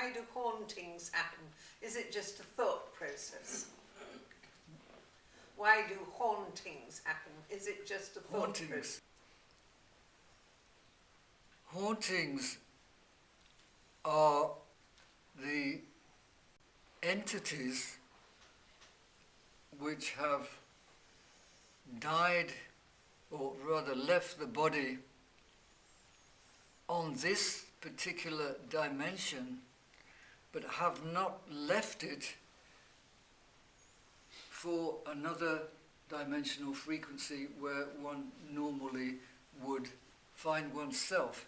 Why do hauntings happen? Is it just a thought process? Why do hauntings happen? Is it just a thought process? Hauntings are the entities which have died, or rather left the body on this particular dimension, but have not left it for another dimensional frequency where one normally would find oneself,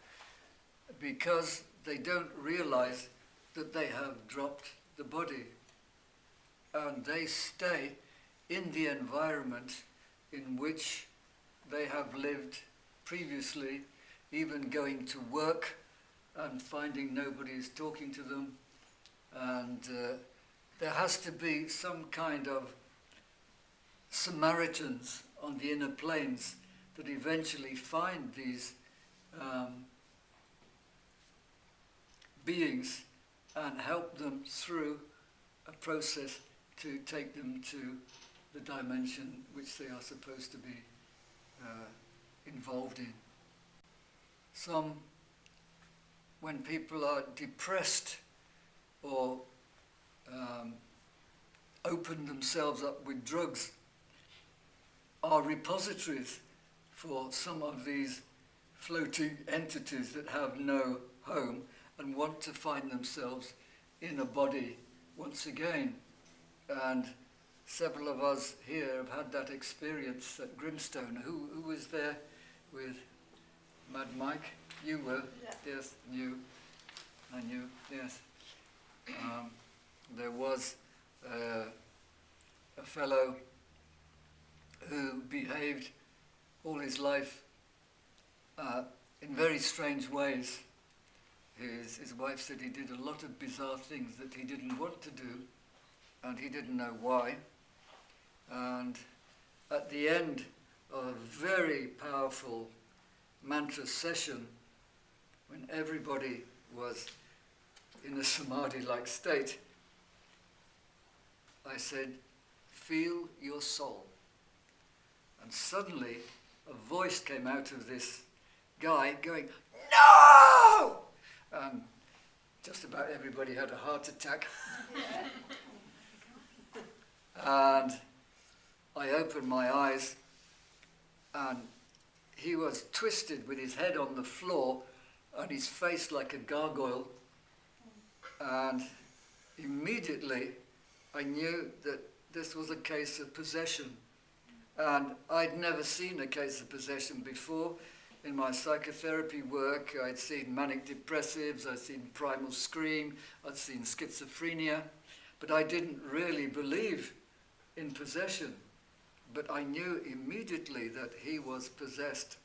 because they don't realize that they have dropped the body, and they stay in the environment in which they have lived previously, even going to work and finding nobody is talking to them. And there has to be some kind of Samaritans on the inner planes that eventually find these beings and help them through a process to take them to the dimension which they are supposed to be involved in. When people are depressed or open themselves up with drugs, are repositories for some of these floating entities that have no home and want to find themselves in a body once again. And several of us here have had that experience at Grimstone. Who was there with Mad Mike? You were? Yeah. Yes, you. I knew, yes. There was a fellow who behaved all his life in very strange ways. His wife said he did a lot of bizarre things that he didn't want to do, and he didn't know why. And at the end of a very powerful mantra session, when everybody was in a samadhi-like state, I said, "Feel your soul." And suddenly a voice came out of this guy going, "No!" And just about everybody had a heart attack. And I opened my eyes, and he was twisted with his head on the floor and his face like a gargoyle. And immediately I knew that this was a case of possession. And I'd never seen a case of possession before. In my psychotherapy work, I'd seen manic depressives, I'd seen primal scream, I'd seen schizophrenia, but I didn't really believe in possession. But I knew immediately that he was possessed.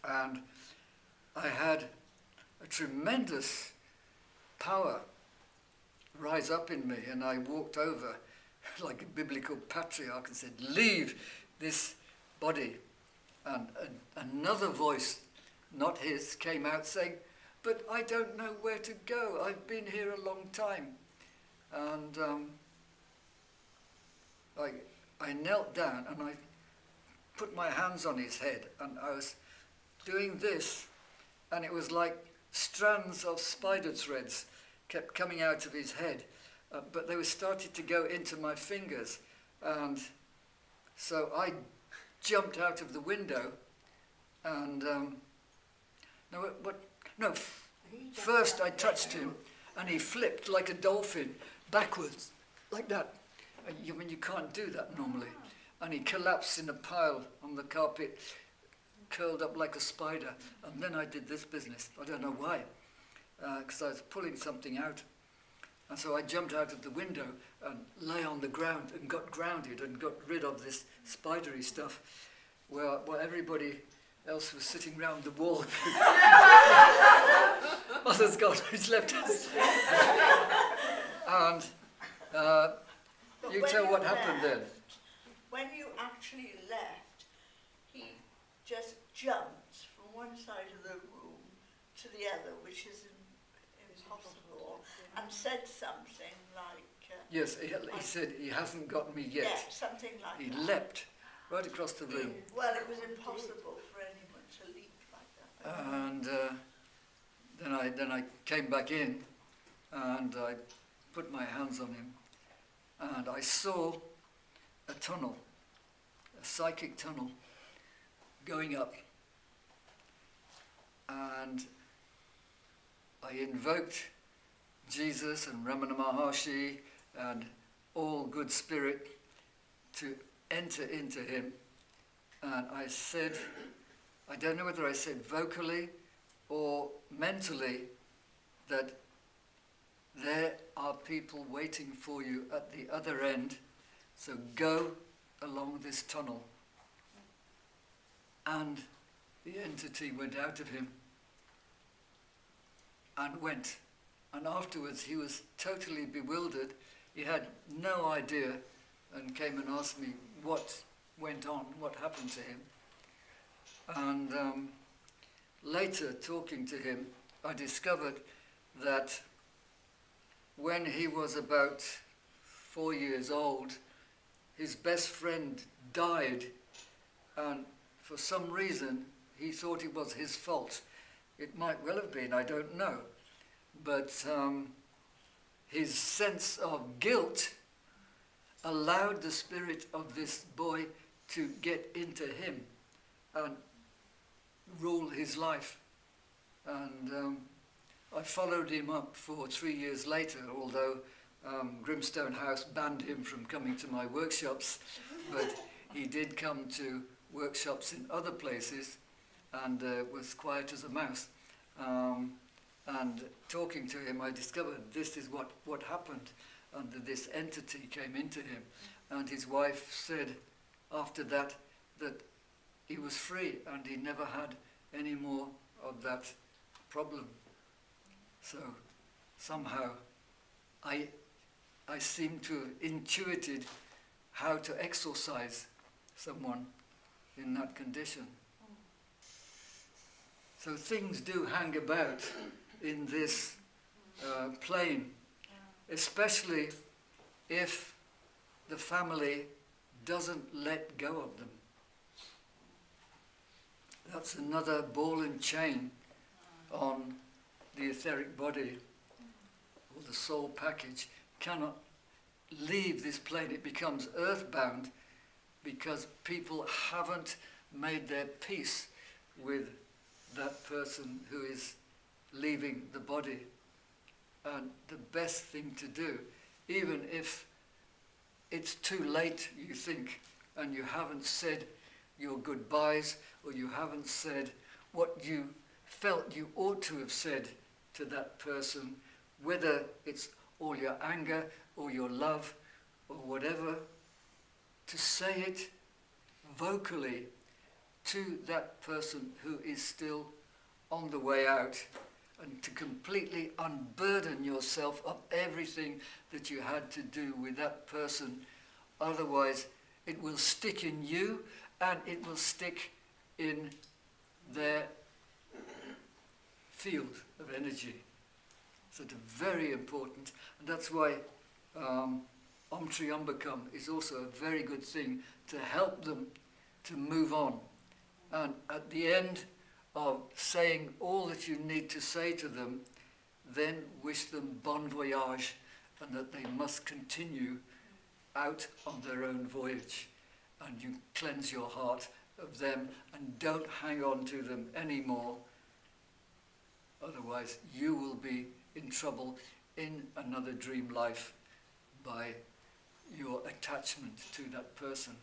And I had a tremendous power rise up in me, and I walked over like a biblical patriarch and said, "Leave this body." And another voice, not his, came out saying, "But I don't know where to go. I've been here a long time." And I knelt down and I put my hands on his head, and I was doing this, and it was like strands of spider threads kept coming out of his head, but they were starting to go into my fingers. And so I jumped out of the window, and first I touched him, and he flipped like a dolphin backwards, like that. And you can't do that normally. And he collapsed in a pile on the carpet, curled up like a spider. And then I did this business. I don't know why, because I was pulling something out. And so I jumped out of the window and lay on the ground and got grounded and got rid of this spidery stuff, while everybody else was sitting round the wall. Others got who's left us. And you tell what happened then. When you actually left, he just jumped from one side of the room to the other, which is impossible. and said something like, Yes, he said he hasn't got me yet. yeah, something like He that. leapt right across the room. Well, it was impossible for anyone to leap like that. And then I came back in and I put my hands on him and I saw a tunnel, a psychic tunnel going up, and I invoked Jesus and Ramana Maharshi and all good spirit to enter into him, and I said, I don't know whether I said vocally or mentally, that there are people waiting for you at the other end, so go along this tunnel. And the entity went out of him and went. And afterwards he was totally bewildered. He had no idea and came and asked me what went on, what happened to him. And later, talking to him, I discovered that when he was about 4 years old, his best friend died, and for some reason he thought it was his fault. It might well have been, I don't know. But his sense of guilt allowed the spirit of this boy to get into him and rule his life. And I followed him up for 3 years later, although Grimstone House banned him from coming to my workshops, but he did come to workshops in other places and was quiet as a mouse. And talking to him, I discovered this is what happened, and this entity came into him. And his wife said after that that he was free and he never had any more of that problem. So somehow I seem to have intuited how to exorcise someone in that condition. So things do hang about in this plane, especially if the family doesn't let go of them. That's another ball and chain on the etheric body, or the soul package cannot leave this plane. It becomes earthbound because people haven't made their peace with that person who is leaving the body. And the best thing to do, even if it's too late, you think, and you haven't said your goodbyes, or you haven't said what you felt you ought to have said to that person, whether it's all your anger or your love or whatever, to say it vocally to that person who is still on the way out, and to completely unburden yourself of everything that you had to do with that person. Otherwise, it will stick in you and it will stick in their field of energy. So it's very important, and that's why Om Triambakam is also a very good thing to help them to move on. And at the end of saying all that you need to say to them, then wish them bon voyage, and that they must continue out on their own voyage. And you cleanse your heart of them and don't hang on to them anymore. Otherwise, you will be in trouble in another dream life by your attachment to that person.